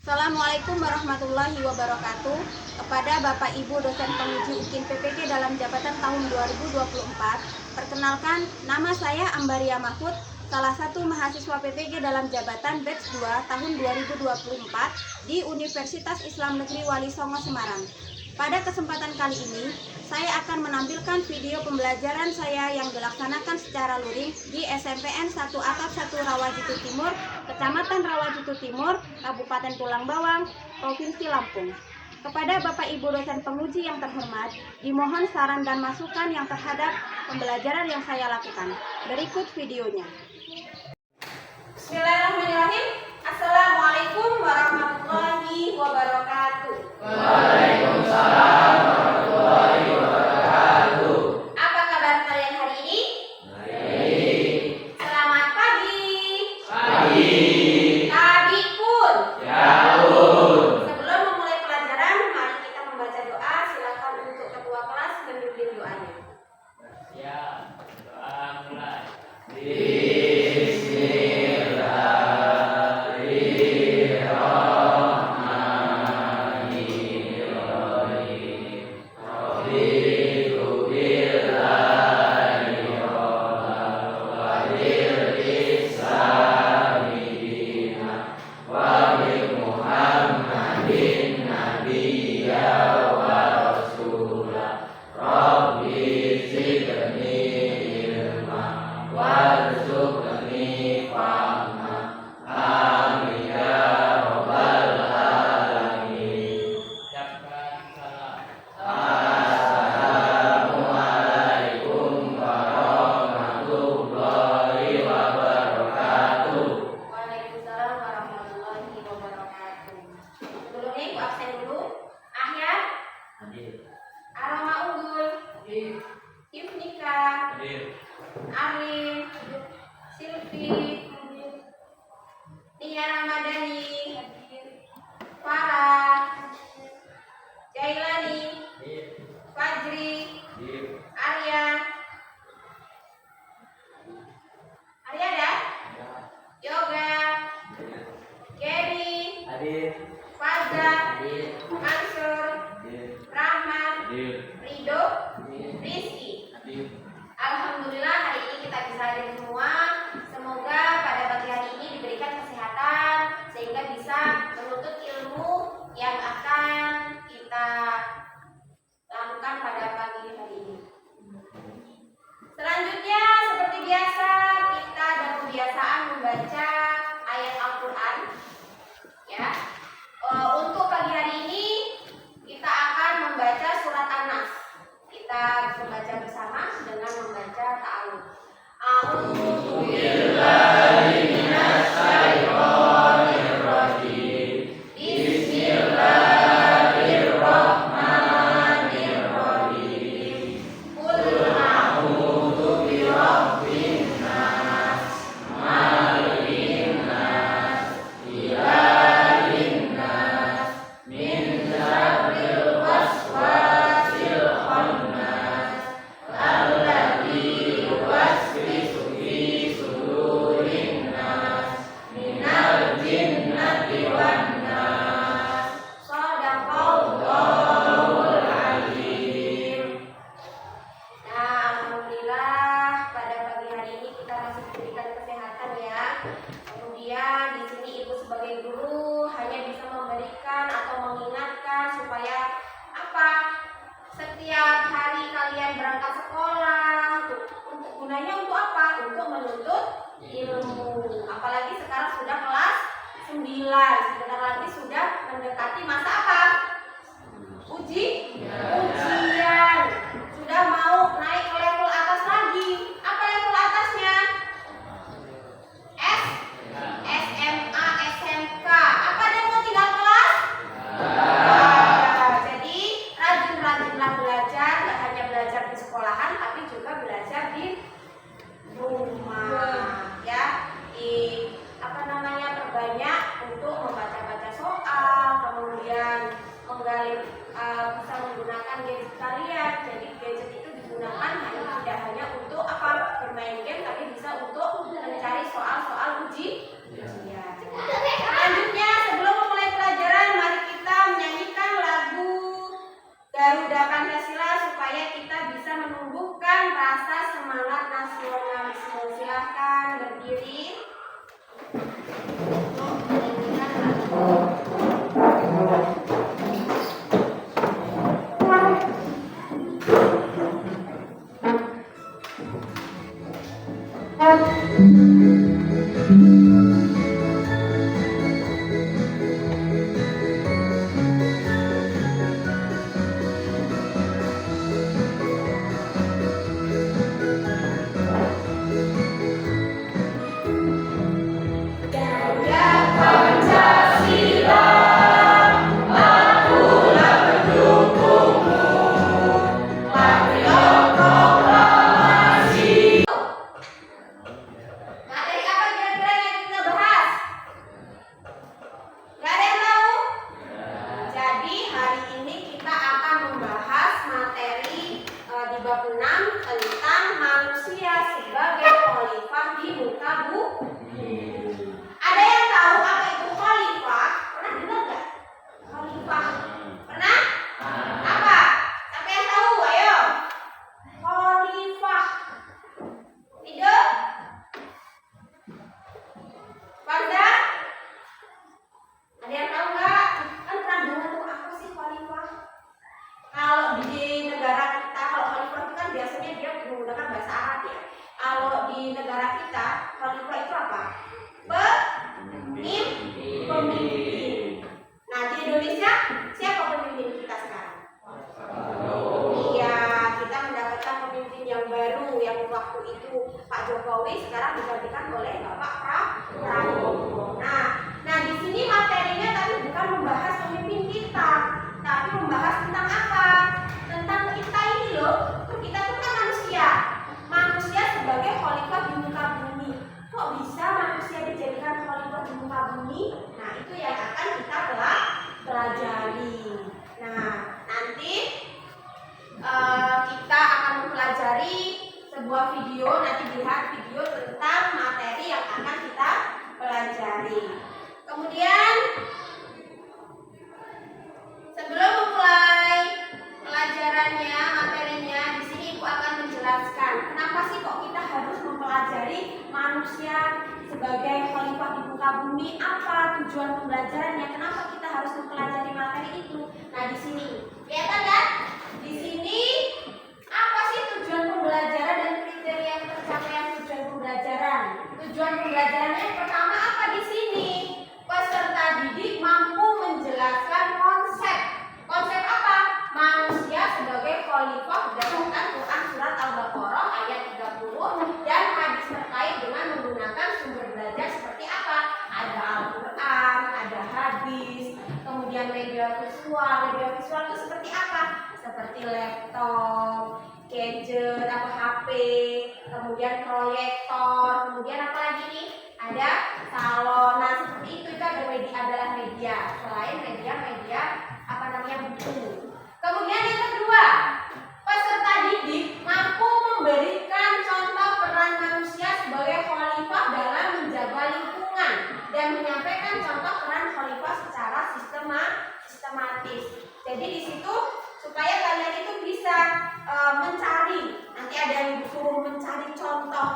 Assalamualaikum warahmatullahi wabarakatuh. Kepada Bapak Ibu dosen penguji UKIN PPK dalam jabatan tahun 2024, perkenalkan, nama saya Ambaria Mahfud, salah satu mahasiswa PPG dalam jabatan batch 2 tahun 2024 di Universitas Islam Negeri Wali Songo Semarang. Pada kesempatan kali ini, saya akan menampilkan video pembelajaran saya yang dilaksanakan secara luring di SMPN 1 Atap 1 Rawajitu Timur, Kecamatan Rawajitu Timur, Kabupaten Tulang Bawang, Provinsi Lampung. Kepada Bapak Ibu dosen penguji yang terhormat, dimohon saran dan masukan yang terhadap pembelajaran yang saya lakukan. Berikut videonya. Bismillahirrahmanirrahim. Assalamualaikum warahmatullahi wabarakatuh. Waalaikumsalam warahmatullahi wabarakatuh. Apa kabar kalian hari ini? Baik. Selamat pagi. Pagi. Tadi pun. Ya pun. Sebelum memulai pelajaran, mari kita membaca doa. Silakan untuk ketua kelas memimpin doanya. Ya, doa mulai. Waalaikumsalam warahmatullahi wabarakatuh. Sebelumnya ibu absen dulu. Ahyar, Aroma Unggul, Ifnika, Arlin, Silvi, Nia Ramadhani, Farah, Jailani, Fajri, Arya. Arya ada? Yoga, Gary, Faza, Mansur, Rahmat, Rido, Rizky. Alhamdulillah hari ini kita bisa hadir semua. Semoga pada pagi hari ini diberikan kesehatan sehingga bisa menuntut ilmu yang akan kita lakukan pada pagi hari ini. Selanjutnya seperti biasa kita ada kebiasaan membaca ayat Al-Quran. Ya, untuk pagi hari ini kita akan membaca surat An-Nas. Kita membaca bersama dengan membaca ta'awudz. A'udzu billahi minasy syaithanir rajim. Bismillahirrahmanirrahim. Qul a'udzu birabbin nas, malikin nas, ilahin nas, min syarril waswasil khannas, alladzi yuwaswisu fi sudurin nas, minal jinnati wan nas. Shadaqallahul azim. Nah, alhamdulillah pada pagi hari ini kita masih diberikan kesehatan ya. Kemudian di sini ibu sebagai guru hanya bisa memberikan atau mengingatkan supaya apa? Setiap hari kalian berangkat sekolah untuk gunanya untuk apa? Untuk menuntut ilmu. Apalagi sekarang sudah kelas 9. Sebentar lagi sudah mendekati masa apa? Ujian. Sudah mau naik ke level atas lagi. Apa level atasnya? SMA, SMK. Apa ada yang mau tinggal kelas? Jadi rajin-rajinlah belajar, tidak hanya belajar di sekolahan, tapi juga belajar di rumah. Ya, perbanyak untuk membaca-baca soal, kemudian Materi apa kira-kira yang kita bahas? Gak ada yang tahu? Jadi hari ini kita akan membahas materi di bab 6 tentang manusia sebagai khalifah di muka bumi. Ada yang tahu apa itu khalifah? Pernah dengar nggak? Khalifah. Pernah? Apa? Siapa yang tahu? Ayo. Khalifah. Tidak? Farda? Ada yang tahu nggak? Kan pernah dengar tuh apa sih khalifah? Kalau di negara kita, kalau khalifah itu kan biasanya dia menggunakan bahasa Arab ya. Kalau di negara kita, khalifah itu apa? Pemimpin. Nah di Indonesia siapa pemimpin kita sekarang? Iya, kita mendapatkan pemimpin yang baru yang waktu itu Pak Jokowi, sekarang digantikan oleh Bapak Prabowo. Nah di sini materinya tapi bukan membahas pemimpin kita, tapi membahas tentang apa? Tentang kita ini loh. Kita itu kan manusia sebagai khalifah di muka bumi. Kok bisa manusia dijadikan khalifah di muka bumi? Nah itu yang akan kita pelajari. Nah nanti kita akan mempelajari sebuah video, nanti lihat video tentang materi yang akan kita pelajari. Kemudian sebelum memulai pelajarannya, materinya, di sini Ibu akan menjelaskan kenapa sih kok kita harus mempelajari manusia sebagai khalifah di muka bumi, apa tujuan pembelajarannya, kenapa kita harus mempelajari materi itu. Nah di sini kelihatan kan? Di sini apa sih tujuan pembelajaran dan kriteria pencapaian tujuan pembelajaran? Tujuan pembelajarannya yang pertama apa di sini? Peserta didik mampu menjelaskan konsep. Konsep apa? Manusia sebagai khalifah berdasarkan Quran surat Al-Baqarah ayat 30 dan hadis terkait dengan menggunakan sumber belajar seperti apa? Ada Al-Quran, ada hadis, kemudian media visual. Media visual itu seperti apa? Seperti laptop, gadget atau HP, kemudian proyektor, kemudian apa lagi nih? Ada salon. Nah seperti itu adalah media. Selain media apa namanya buku. Kemudian yang kedua, peserta didik mampu memberikan contoh peran manusia sebagai khalifah dalam menjaga lingkungan dan menyampaikan contoh peran khalifah secara sistematis. Jadi di situ supaya kalian itu bisa mencari, nanti ada yang disuruh mencari contoh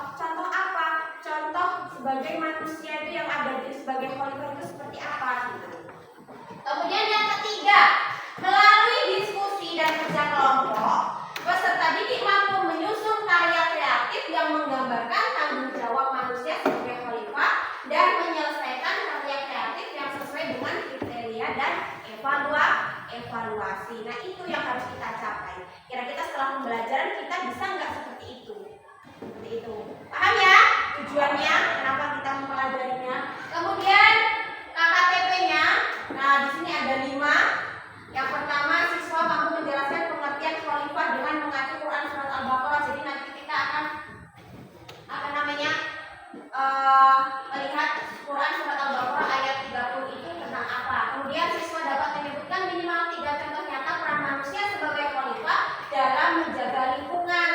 apa? Contoh sebagai manusia itu yang ada sebagai khalifah itu seperti apa gitu. Kemudian yang ketiga, melalui diskusi dan kerja kelompok, peserta didik mampu menyusun karya kreatif yang menggambarkan tanggung jawab manusia sebagai khalifah dan menyelesaikan karya kreatif yang sesuai dengan kriteria dan evaluasi. Nah itu yang harus kita capai. Kira-kira setelah pembelajaran kita bisa nggak seperti itu? Seperti itu. Paham ya tujuannya? Kenapa kita mempelajarinya? Kemudian KKTP-nya. Nah di sini ada 5. Yang pertama, siswa mampu menjelaskan pengertian khalifah dengan mengacu Quran surat Al-Baqarah. Jadi nanti kita akan melihat Quran surat Al-Baqarah ayat 30 itu tentang apa. Kemudian siswa dapat menyebutkan minimal 3 contoh nyata peran manusia sebagai khalifah dalam menjaga lingkungan.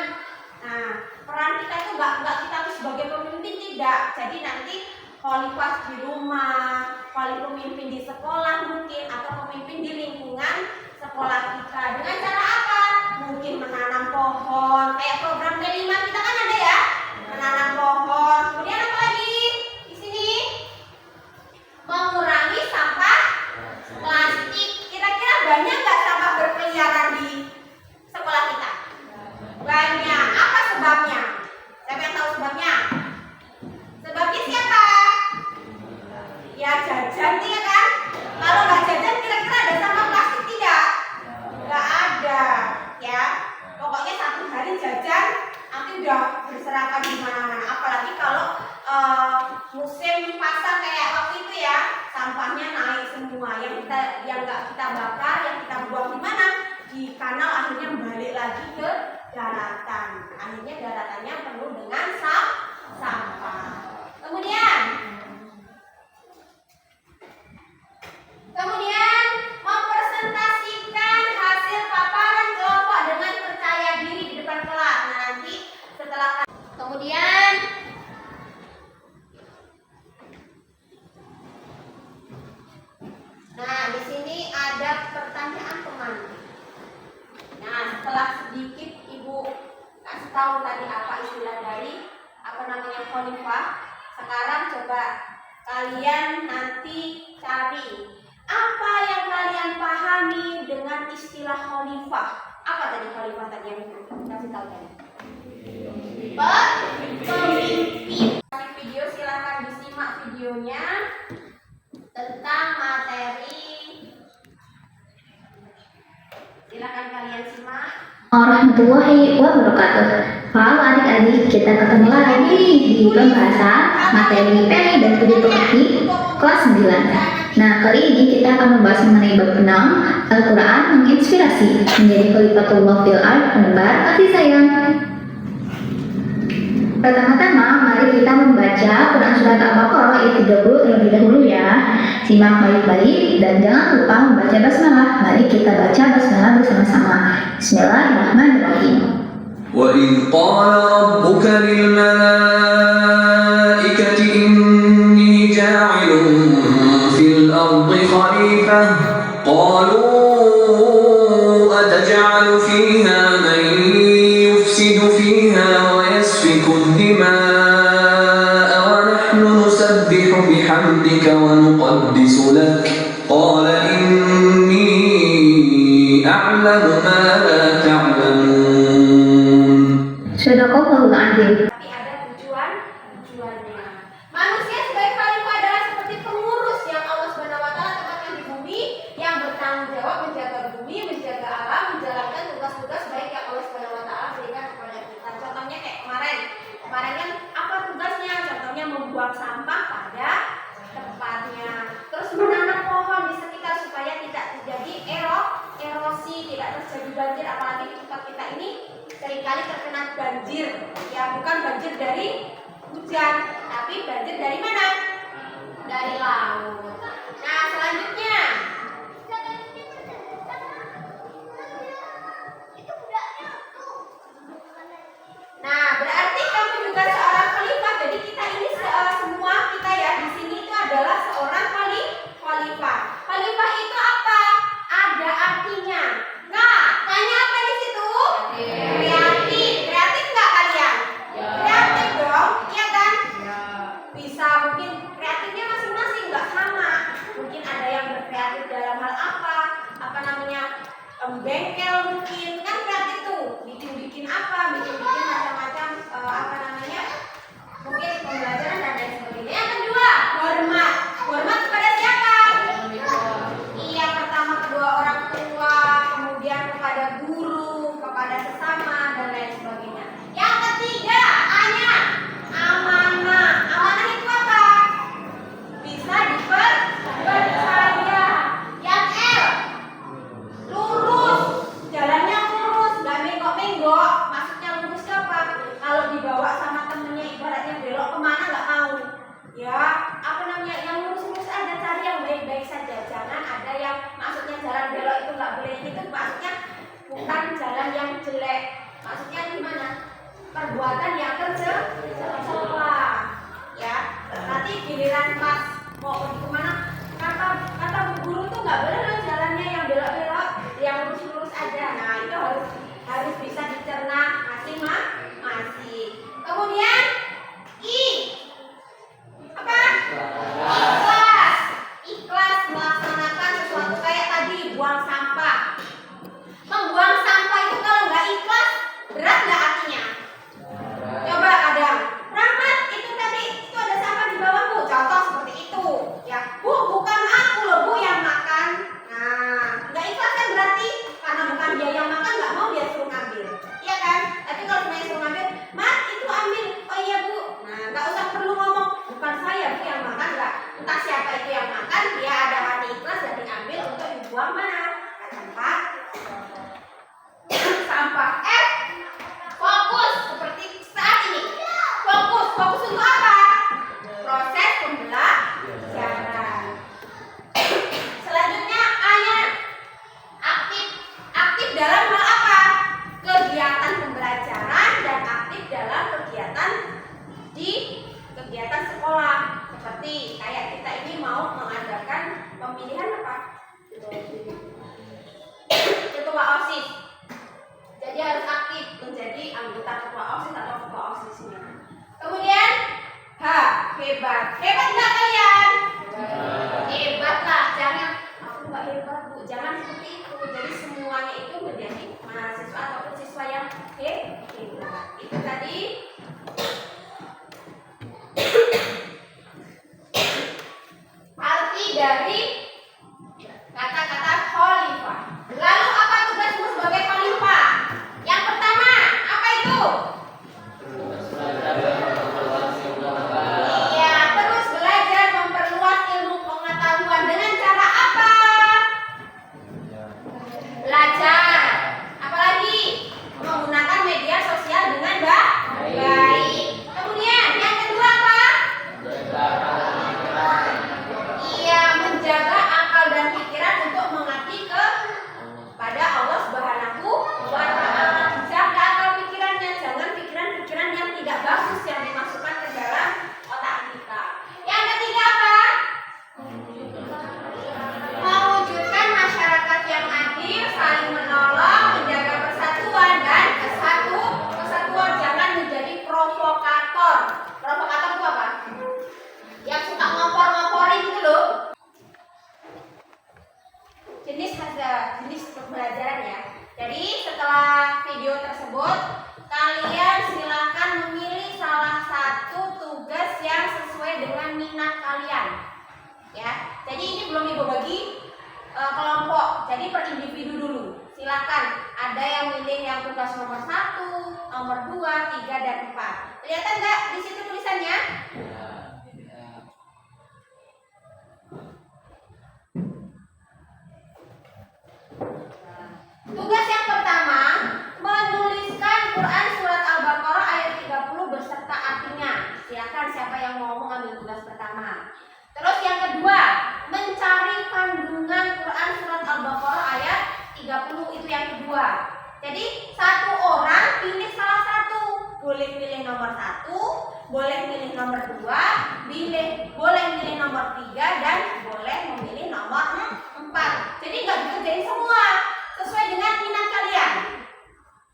Nah, peran kita itu nggak kita tuh sebagai pemimpin, tidak. Jadi nanti khalifah di rumah, pemimpin di sekolah mungkin, atau pemimpin di lingkungan sekolah kita. Dengan cara apa? Mungkin menanam pohon. Kayak program D5 kita kan ada ya, menanam pohon. Kemudian apa lagi? Di sini mengurangi sampah plastik. Kira-kira banyak nggak sampah berkeliaran di sekolah kita? Banyak. Apa sebabnya? Siapa yang tahu sebabnya? namanya khalifah. Sekarang coba kalian nanti cari apa yang kalian pahami dengan istilah khalifah. Apa tadi khalifah tadi yang kasih tahu tadi? Pemimpin. Video silahkan disimak videonya tentang materi. Silakan kalian simak. Warahmatullahi wabarakatuh. Halo adik-adik, kita ketemu lagi di pembahasan materi PNI dan Studi Turki kelas 9. Nah, kali ini kita akan membahas mengenai bab 6, Al-Quran menginspirasi menjadi khalifatullah fil ard, penebar kasih sayang. Pertama-tama, mari kita membaca Quran Surat Al-Baqarah ayat 30 terlebih dahulu ya. Simak baik-baik dan jangan lupa membaca basmalah. Mari kita baca basmalah bersama-sama. Bismillahirrahmanirrahim. وَإِذْ قَالَ رَبُّكَ لِلْمَلَائِكَةِ إِنِّي جَاعِلٌ فِي الْأَرْضِ خَلِيفَةً قَالُوا أَتَجْعَلُ فِيهَا مَن يُفْسِدُ فِيهَا وَيَسْفِكُ الدِّمَاءَ وَنَحْنُ نُسَبِّحُ بِحَمْدِكَ وَنُقَدِّسُ لَكَ قَالَ إِنِّي أَعْلَمُ مَا لَا تَعْلَمُونَ. Sadaqallahul Azim. Tapi ada tujuannya. Manusia sebagai khalifah adalah seperti pengurus yang Allah Subhanahu wa taala tempatkan di bumi, yang bertanggung jawab menjaga bumi, menjaga alam, menjalankan tugas-tugas baik yang Allah Subhanahu wa taala berikan kepada kita. Contohnya kayak kemarin kan apa tugasnya? Contohnya membuang sampah pada tempatnya. Terus menanam pohon di sekitar supaya tidak terjadi erosi, tidak terjadi banjir, apalagi di tempat kita ini seringkali terkena banjir, ya bukan banjir dari hujan, tapi banjir dari mana? Dari laut. Nah, selanjutnya berarti kamu juga seorang khalifah. Jadi kita ini semua kita ya di sini itu adalah seorang khalifah. Khalifah itu apa? Ada artinya. Nah, tanya apa di situ? Kreatif nggak kalian? Kreatif dong, iya kan? Bisa mungkin kreatifnya masing-masing nggak sama. Mungkin ada yang berkreatif dalam hal apa namanya bengkel mungkin kan kreatif tuh, bikin macam-macam mungkin pembelajaran dan lain sebagainya. Yang kedua, hormat kepada siapa? Iya, pertama kedua orang tua, kemudian kepada guru, kepada sesama dan lain sebagainya. Yang ketiga, amanah itu apa? Bisa dipercaya. Yang L, lurus, jalannya lurus, nggak menggok-menggok. Maksudnya lurus apa? Kalau dibawa sama temennya ibaratnya belok kemana nggak mau. Ya, yang lurus-lurus aja, cari yang baik-baik saja. Jangan ada yang maksudnya jalan belok itu nggak boleh, itu maksudnya bukan jalan yang jelek. Maksudnya gimana? Perbuatan yang tercela. Ya, nanti giliran pas mau pergi kemana, kata bu guru tuh nggak boleh loh jalannya yang belok-belok, yang lurus-lurus aja. Nah, itu harus bisa dicerna masing-masing. Kemudian I, apa? Ikhlas melaksanakan sesuatu kayak tadi buang sampah. Membuang sampah itu kalau nggak ikhlas berat nggak artinya? Coba Adam, Rahmat, itu tadi itu ada sampah di bawahmu. Contoh seperti itu, ya. Bu, bukan aku loh Bu yang makan. Nah, nggak ikhlas kan berarti karena bukan dia yang makan, nggak mau dia suruh ngambil, iya kan? Tapi kalau sebenarnya suruh ngambil, Mat itu ambil. Oh iya Bu. Nah, nggak usah perlu ngomong bukan saya Bu yang makan, nggak. Entah siapa itu yang makan, dia ada hati ikhlas dan diambil untuk dibuang mana? Sampah. Fokus seperti saat ini. Fokus untuk apa? Proses pembelajaran. Selanjutnya A-nya aktif dalam hal apa? Kegiatan pembelajaran dan aktif dalam kegiatan sekolah. Seperti kayak kita ini mau mengadakan pemilihan apa? Ketua OSIS. Jadi harus aktif menjadi anggota ketua OSIS atau ketua OSISnya. Kemudian H, hebat. Hebat nggak kalian? Hebat lah. Jangan aku nggak hebat Bu. Jangan seperti itu. Jadi semuanya itu menjadi mahasiswa ataupun siswa yang hebat. Itu tadi arti dari kata-kata khalifah. Lalu apa tugasmu sebagai khalifah? Yang pertama, apa itu? Iya, terus belajar memperluas ilmu pengetahuan dengan cara apa? Belajar. Apalagi menggunakan media sosial dengan baik. Kemudian yang kedua apa? Iya, menjaga akal dan pikiran untuk mengabdi kepada Allah Subhanahu wa Ta'ala. Jaga akal pikirannya, jangan pikiran-pikiran yang tidak bagus yang dimasukkan ke dalam otak kita. Yang ketiga apa? Mewujudkan masyarakat yang adil, saling menolong, menjaga persatuan dan kesatuan. Jangan menjadi provokator. Provokator itu apa? Yang suka ngompor-ngomporin gitu loh. Jenis pembelajaran ya. Jadi setelah video tersebut, kalian silakan memilih salah satu tugas yang sesuai dengan minat kalian. Ya. Jadi ini belum Ibu bagi kelompok. Jadi per individu dulu. Silakan. Ada yang milih yang tugas nomor 1, nomor 2, 3 dan 4. Kelihatan nggak di situ tulisannya? Tugas yang pertama, menuliskan Quran surat Al-Baqarah ayat 30 beserta artinya. Silakan siapa yang mau ambil tugas pertama. Terus yang kedua, mencari kandungan Quran surat Al-Baqarah ayat 30 itu yang kedua. Jadi satu orang pilih salah satu. Boleh pilih nomor 1, boleh pilih nomor 2, boleh pilih nomor 3 dan boleh memilih nomor 4. Jadi nggak dikerjain semua, sesuai dengan minat kalian.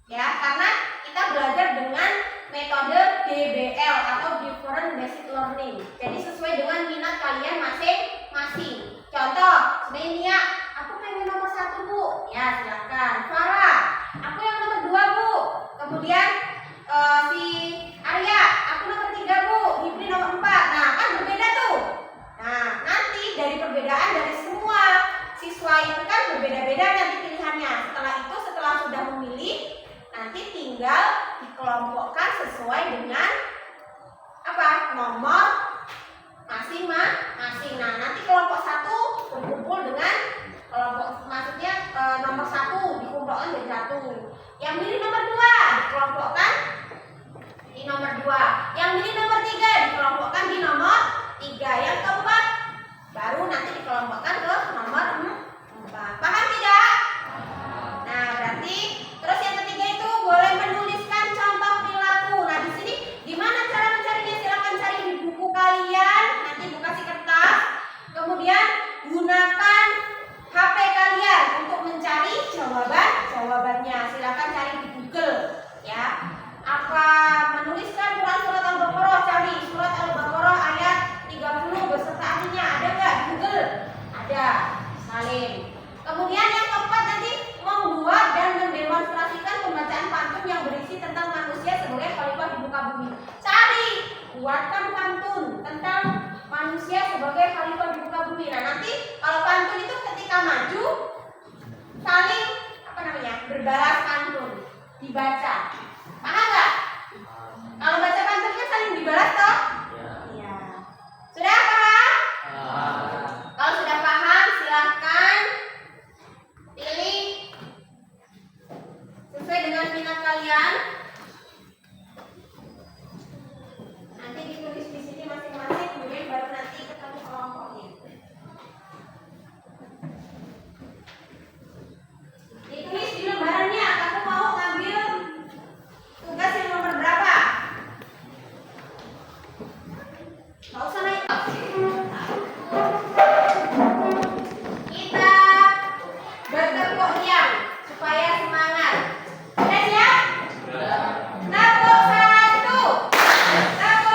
Ya, karena kita belajar dengan metode DBL atau Different Basic Learning. Jadi sesuai dengan minat kalian masing-masing. Contoh, sebenarnya aku pengen nomor 1 Bu. Ya, silakan. Farah, aku yang nomor 2 Bu. Kemudian si Arya, aku nomor 3 Bu. Hibri nomor 4. Nah, kan berbeda tuh. Nah, nanti dari perbedaan dari semua siswa itu kan berbeda-beda nanti pilihannya. Setelah sudah memilih, nanti tinggal dikelompokkan sesuai dengan apa? Nomor masing-masing. Nah, nanti kelompok 1 berkumpul dengan kelompok, maksudnya nomor 1 dikumpulkan jadi 1. Yang milih nomor 2 dikelompokkan di nomor 2. Yang milih nomor 3 dikelompokkan di nomor 3. Yang keempat baru nanti dikelompokkan ke nomor 4. Paham tidak? Nah, berarti terus yang ketiga itu boleh menuliskan contoh perilaku. Nah, di sini gimana cara mencarinya? Silakan cari di buku kalian. Nanti Bu kasih kertas. Kemudian gunakan HP kalian untuk mencari jawabannya. Silakan cari di Google ya. Apa menuliskan Quran surat Al-Baqarah, cari surat Al-Baqarah ayat 30 beserta artinya. Ada nggak di Google? Ada. Salin. Kemudian yang keempat nanti membuat dan mendemonstrasikan pembacaan pantun yang berisi tentang manusia sebagai khalifah di muka bumi. Cari, buatkan pantun tentang manusia sebagai khalifah di muka bumi. Nah, nanti kalau pantun itu ketika maju saling berbalas pantun dibaca. Paham nggak? Kalau baca pantunnya saling dibalas toh? Iya. Sudah paham? Kalau sudah paham silahkan pilih sesuai dengan minat kalian. Nanti ditulis di sini masing-masing, kemudian baru nanti ketemu kelompoknya. Ditulis di lembarannya. Kamu mau ngambil tugas yang nomor berapa? Nggak usah naik. Kita bertepuk diam supaya semangat. Sudah siap? Tepuk 1, tepuk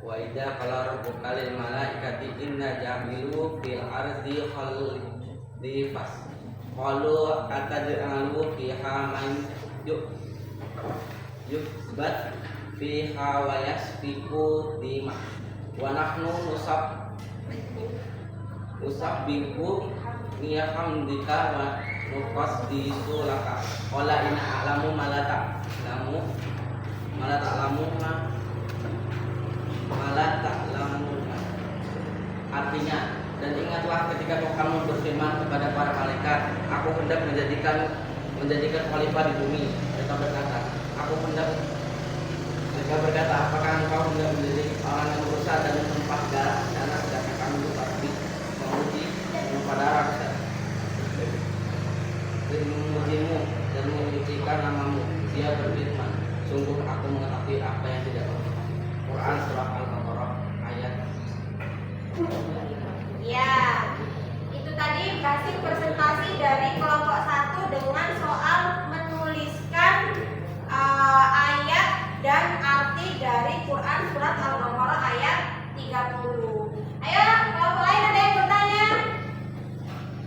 Wa idza qala rabbuka lil malaikati inna jamilu fil ardi khalifah qalu atad'alu fiha man yusbat fiha wa yasfiku dima wa nahnu usabbihu bihamdika wa nuqaddisu laka qala in a'lamu ma la ta'lamu artinya, dan ingatlah ketika kamu berfirman kepada para malaikat, aku hendak menjadikan khalifah di bumi. Mereka berkata, apakah engkau hendak menjadi orang yang berusaha dan menumpah darah di sana, sedangkan kami pasti memujimu dan menyucikan namamu. Dia berfirman, sungguh aku mengetahui apa yang tidak kamu ketahui. Quran surah Al-Baqarah ayat. Ya, itu tadi basic presentasi dari kelompok 1 dengan soal menuliskan ayat dan arti dari Quran surat Al-Baqarah ayat 30. Ayo, kelompok lain ada yang bertanya?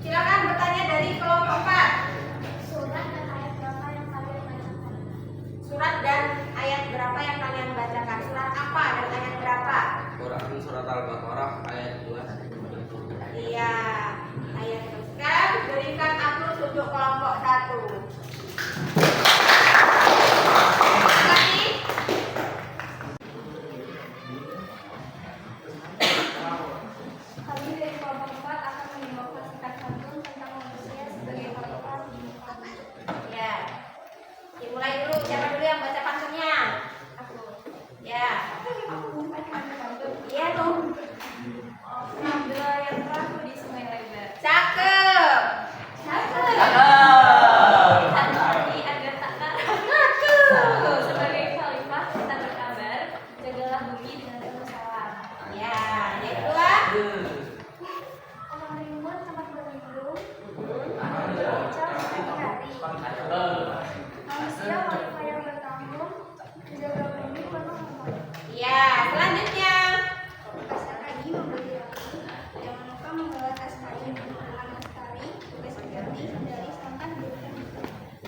Silakan bertanya dari kelompok 4. Surat dan ayat berapa yang kalian bacakan? Surat apa dan ayat berapa? Quran surat Al-Baqarah ayat 2. Iya, ayat itu. Sekarang berikan aplaus untuk kelompok 1. Lagi. Kami dari kelompok 4 akan mendemonstrasikan pantun tentang manusia sebagai khalifah di muka bumi. Ya. Dimulai dulu. Siapa dulu yang baca pantunnya? Aku. Ya. Aku membacakan pantun. Iya dong. Samudra yang terakhir di sungai lebar. Cakep. Tadi agar tak kalah. Sebagai khalifah kita berkabar, jagalah bumi dengan penuh salam. Ya. Yang kedua. Orang rimbun tempat berlindung. Bincang sehari-hari. Manusia khalifah yang bertanggung, menjaga bumi penuh amanah. Ya. Selanjutnya. Pasar lagi membeli lagi. Jangan lupa membawa tas kain dengan lestari. Tugas ganti dari sampah jadikan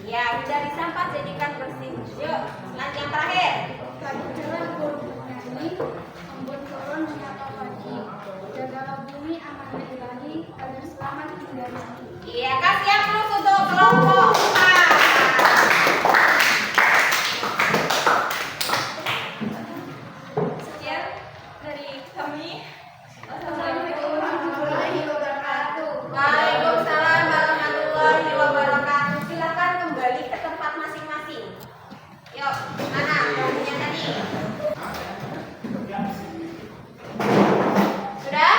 Ya. Dari sampah jadikan bersih. Yuk. Selanjutnya yang terakhir. Tadi jalan burung bernyanyi, embun turun menyapa pagi. Jagalah bumi amanah ilahi agar selamat hingga nanti. Iya. Kasih aplaus untuk kelompok 4. Sekian dari kami. Assalamualaikum warahmatullahi wabarakatuh. Waalaikumsalam warahmatullahi wabarakatuh. Silakan kembali ke tempat masing-masing. Yuk, mana lagunya tadi? Sudah?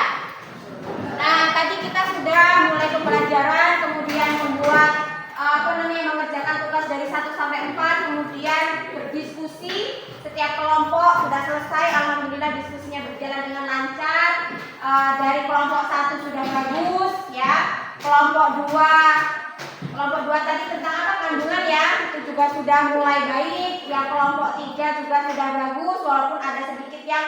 Nah, tadi kita sudah mulai pembelajaran, kemudian membuat mengerjakan tugas dari 1 sampai 4, kemudian berdiskusi. Setiap kelompok sudah selesai. Alhamdulillah diskusinya berjalan dengan lancar. Dari kelompok 1 sudah bagus, ya. Kelompok 2 tadi tentang apa, kandungan, ya, itu juga sudah mulai baik. Yang kelompok 3 juga sudah bagus, walaupun ada sedikit yang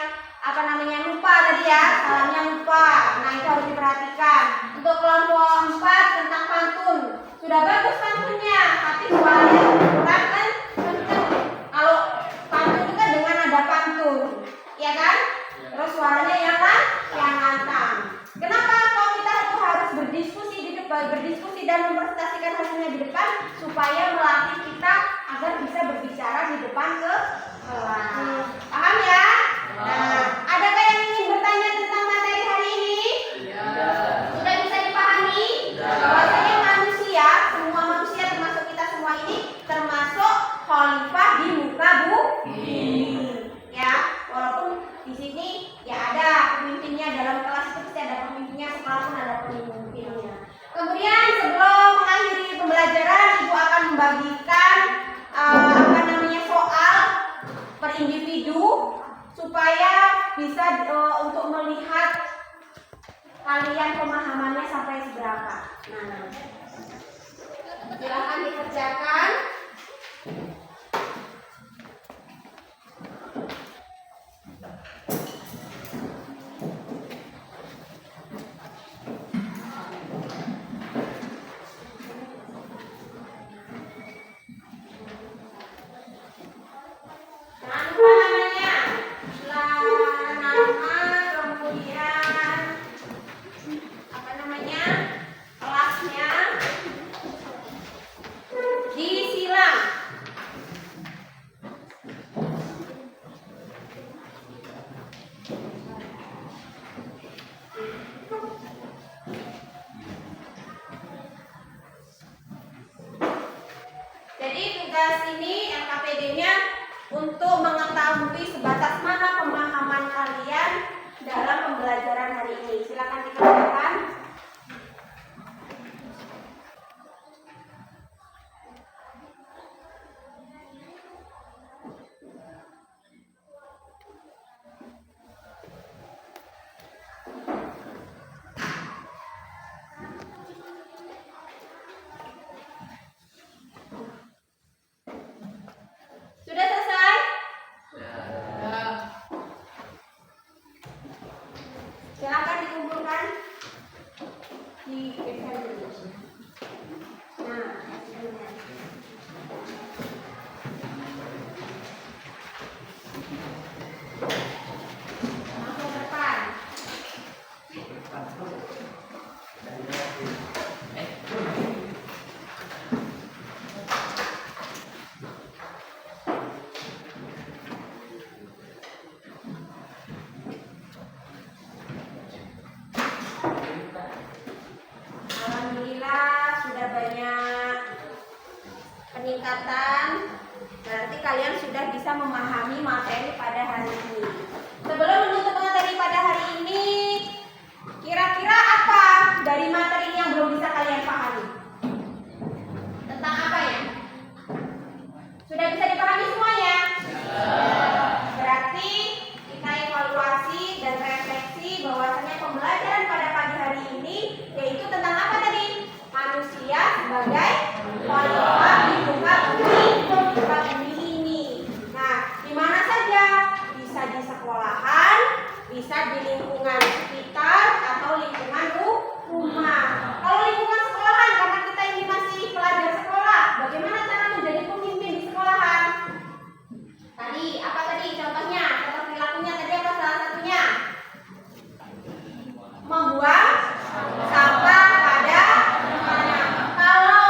lupa tadi, ya, salamnya lupa. Nah, itu harus diperhatikan. Untuk kelompok 4 tentang pantun sudah bagus pantunnya, tapi suaranya kurang kan kenceng. Kalau pantun itu kan dengan ada pantun, ya kan? Terus suaranya yang lantang. Kenapa kalau kita itu harus berdiskusi di depan, berdiskusi dan mempresentasikan hasilnya di depan, supaya melatih kita agar bisa berbicara di depan kelas. Paham ya? Nah, adakah yang ingin bertanya tentang materi hari ini? Sudah bisa dipahami? Bahwasanya manusia, semua manusia termasuk kita semua ini termasuk khalifah di muka bumi. Ya, walaupun di sini ya ada pemimpinnya, dalam kelas itu pasti ada pemimpinnya, sekolah pun ada pemimpinnya. Kemudian sebelum mengakhiri pembelajaran, Ibu akan membagikan soal per individu supaya bisa untuk melihat kalian pemahamannya sampai seberapa. Nah, silakan dikerjakan. mengetahui sebatas mana pemahaman kalian dalam pembelajaran hari ini. Silakan dikerjakan. Sudah selesai? Silakan dikumpulkan di website dulu. Nah, hasilnya. Masuk depan. Alhamdulillah sudah banyak peningkatan. Berarti kalian sudah bisa memahami materi pada hari ini. Sebelum menutup materi pada hari ini, kira-kira apa dari materi ini yang belum bisa kalian pahami? Tentang apa ya? Sudah bisa dipahami semuanya? Berarti kita evaluasi dan refleksi bahwasanya pembelajaran pada pagi hari ini yaitu tentang apa tadi? Manusia sebagai khalifah di muka bumi ini. Nah, di mana saja? Bisa di sekolahan, bisa di lingkungan sekitar atau lingkungan rumah. Kalau lingkungan sekolahan, karena kita ini masih pelajar sekolah, bagaimana cara menjadi pemimpin di sekolahan? Tadi apa tadi contohnya? Contoh perilakunya tadi apa salah satunya? Membuang sampah pada tempatnya. Kalau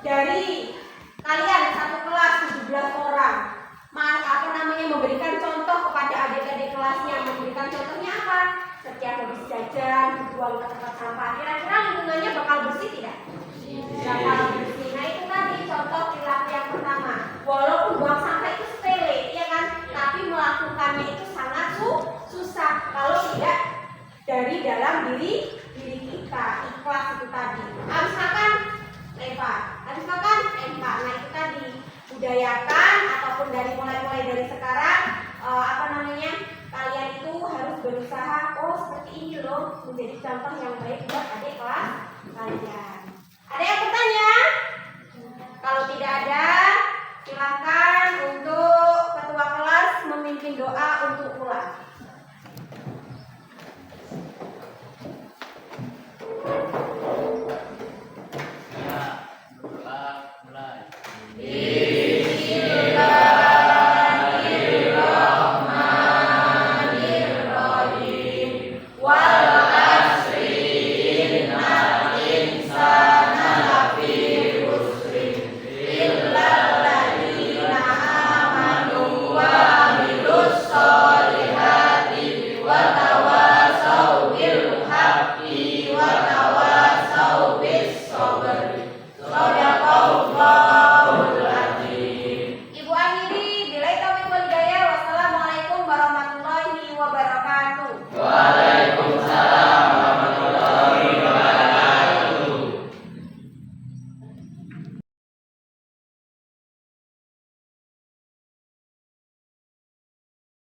dari kalian satu kelas 17 orang, memberikan contoh kepada adik-adik kelasnya, memberikan contohnya apa? Setiap habis jajan, dibuang ke tempat sampah. Kira-kira lingkungannya bakal bersih tidak? Bakal bersih. Nah itu tadi contoh perilaku yang pertama. Walaupun buang sampah itu sepele, ya kan? Tapi melakukannya itu sangat susah kalau tidak dari dalam diri kita. Ikhlas itu tadi. Habis makan lempar, habis makan lempar. Nah itu tadi, budayakan ataupun dari mulai dari sekarang kalian itu harus berusaha seperti ini loh, menjadi contoh yang baik buat adik kelas kalian. Ada yang bertanya? Kalau tidak ada, silakan untuk ketua kelas memimpin doa untuk pulang. Saudara